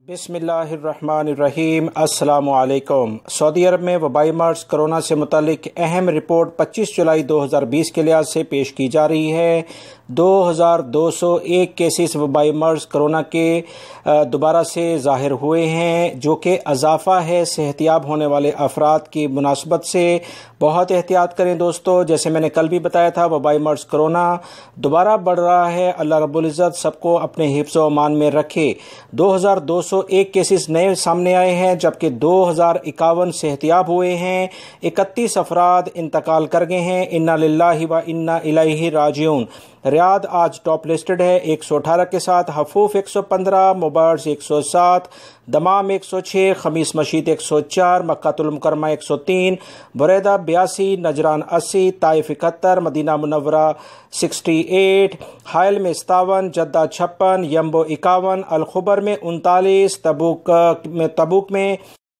बिस्मिल्लाह अर्रहमान अर्रहीम। अस्सलामु अलैकुम। सऊदी अरब में वबाई मर्ज कोरोना से मुतालिक अहम रिपोर्ट 25 जुलाई 2020 के लिहाज से पेश की जा रही है। 2201 केसेस वबाई मर्ज कोरोना के दोबारा से ज़ाहिर हुए हैं, जो कि अजाफ़ा है सेहतियाब होने वाले अफराद की मुनासबत से। बहुत एहतियात करें दोस्तों, जैसे मैंने कल भी बताया था वबाई मर्ज कोरोना दोबारा बढ़ रहा है। अल्लाह रब्बुल इज़्ज़त सबको अपने हिफ्ज़ व अमान में रखे। 2201 केसेस नए सामने आए हैं, जबकि 2051 सेहतियाब हुए हैं। 31 अफराद इंतकाल कर गए हैं। इन्ना लिल्लाहि व इन्ना इलैहि राजिऊन। रियाद आज टॉप लिस्टेड है 118 के साथ, हफूफ 115, मुबार्स 107, दमाम 106, खमीस मशीद 104, मक्कातुल मुकर्रमा 103, बुरैदा 82, नजरान 80, ताइफ 71, मदीना मुनव्वरा 68, हायल में 57, जद्दा 56, यम्बो 51, अलखुबर में 39, तबूक में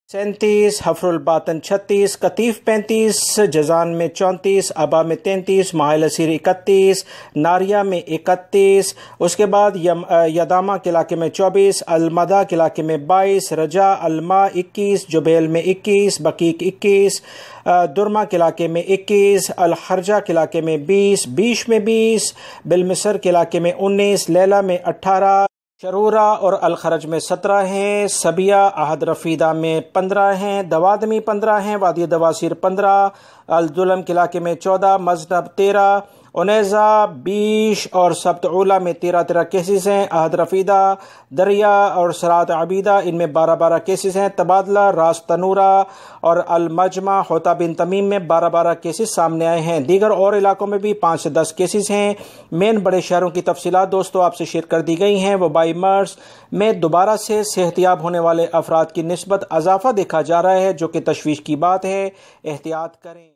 37, हफरुल बातन 36, कतीफ 35, जजान में 34, अबा में 33, माहिल असीर 31, नारिया में 31, उसके बाद यदामा के इलाके में 24, अलमदा के इलाके में 22, रजा अलमा 21, जुबैल में 21, बकीक 21, दुरमा के इलाके में 21, अलहरजा के इलाके में 20, बीश में 20, बिलमिसर के इलाके में 19, लैला में 18, शरूरा और अलखरज में 17 हैं, सबिया अहद रफीदा में 15 हैं, दवादमी 15 हैं, वादी दवासिर 15, अलजुलम के इलाके में 14, मजनब 13, उनेज़ा 20 और सब्तउला में 13 केसेस हैं। अहद रफीदा, दरिया और सरात अबीदा इनमें 12 केसेस हैं। तबादला, रास तनूरा और अलमजमा होता बिन तमीम में 12 केसेस सामने आए हैं। दीगर और इलाकों में भी 5 से 10 केसेस हैं। मेन बड़े शहरों की तफसीलात दोस्तों आपसे शेयर कर दी गई हैं। वबाई मर्ज में दोबारा से सेहतियाब होने वाले अफराद की निस्बत अजाफा देखा जा रहा है, जो कि तशवीश की बात है। एहतियात करें।